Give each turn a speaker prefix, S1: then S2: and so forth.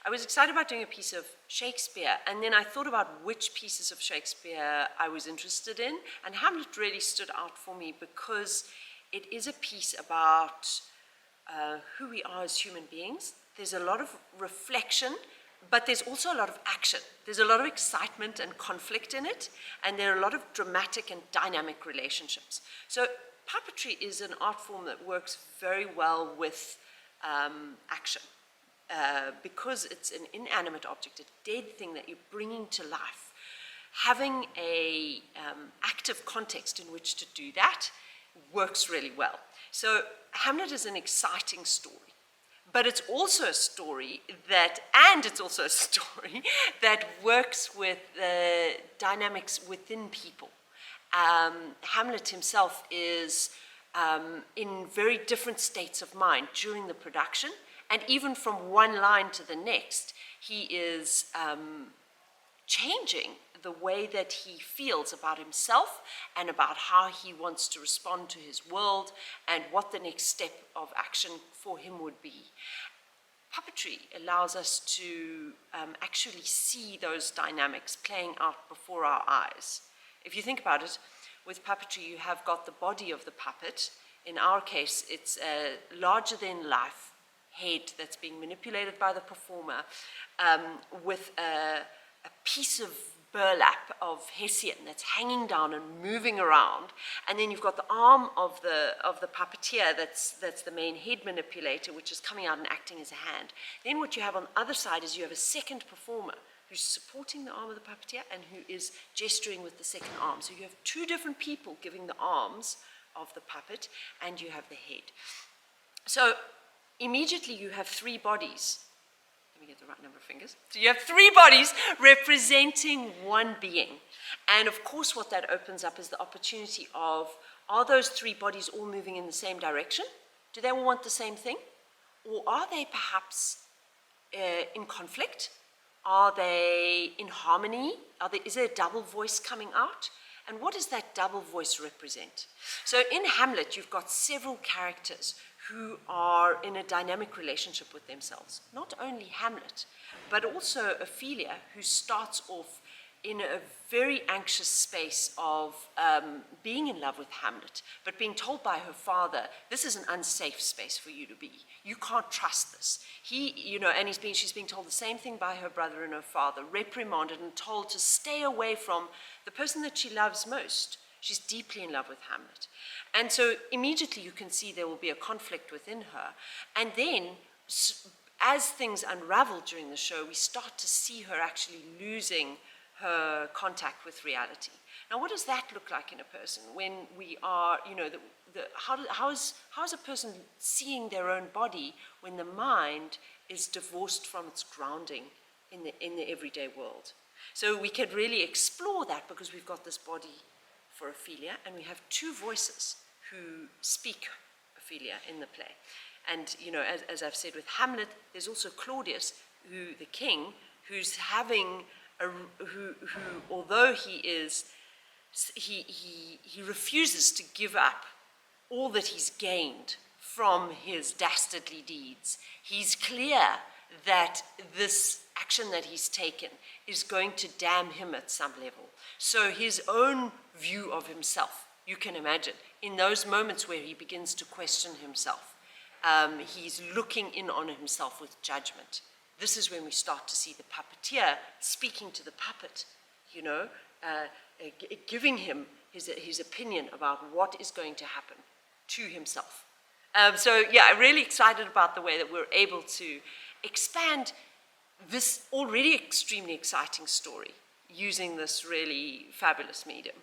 S1: I was excited about doing a piece of Shakespeare, and then I thought about which pieces of Shakespeare I was interested in, and Hamlet really stood out for me because it is a piece about who we are as human beings. There's a lot of reflection, but there's also a lot of action. There's a lot of excitement and conflict in it, and there are a lot of dramatic and dynamic relationships. So puppetry is an art form that works very well with action. Because it's an inanimate object, a dead thing that you're bringing to life. Having a active context in which to do that works really well. So Hamlet is an exciting story, but it's also a story that works with the dynamics within people. Hamlet himself is in very different states of mind during the production, and even from one line to the next, he is changing the way that he feels about himself and about how he wants to respond to his world and what the next step of action for him would be. Puppetry allows us to actually see those dynamics playing out before our eyes. If you think about it, with puppetry you have got the body of the puppet. In our case, it's a larger-than-life head that's being manipulated by the performer with a piece of burlap of hessian that's hanging down and moving around, and then you've got the arm of the puppeteer that's the main head manipulator, which is coming out and acting as a hand. Then what you have on the other side is you have a second performer who's supporting the arm of the puppeteer and who is gesturing with the second arm. So you have two different people giving the arms of the puppet, and you have the head. So immediately you have three bodies. Let me get the right number of fingers. So you have three bodies representing one being. And of course what that opens up is the opportunity of, are those three bodies all moving in the same direction? Do they all want the same thing? Or are they perhaps in conflict? Are they in harmony? Is there a double voice coming out? And what does that double voice represent? So in Hamlet, you've got several characters who are in a dynamic relationship with themselves. Not only Hamlet, but also Ophelia, who starts off in a very anxious space of being in love with Hamlet, but being told by her father, this is an unsafe space for you to be. You can't trust this. And she's being told the same thing by her brother and her father, reprimanded and told to stay away from the person that she loves most. She's deeply in love with Hamlet. And so immediately you can see there will be a conflict within her. And then, as things unravel during the show, we start to see her actually losing her contact with reality. Now, what does that look like in a person when we are, how is a person seeing their own body when the mind is divorced from its grounding in the everyday world? So we could really explore that because we've got this body for Ophelia, and we have two voices who speak Ophelia in the play. And, as I've said with Hamlet, there's also Claudius, the king, who's having who although he refuses to give up all that he's gained from his dastardly deeds. He's clear that this action that he's taken is going to damn him at some level. So his own view of himself, you can imagine, in those moments where he begins to question himself, he's looking in on himself with judgment. This is when we start to see the puppeteer speaking to the puppet, giving him his opinion about what is going to happen to himself. I'm really excited about the way that we're able to expand this already extremely exciting story using this really fabulous medium.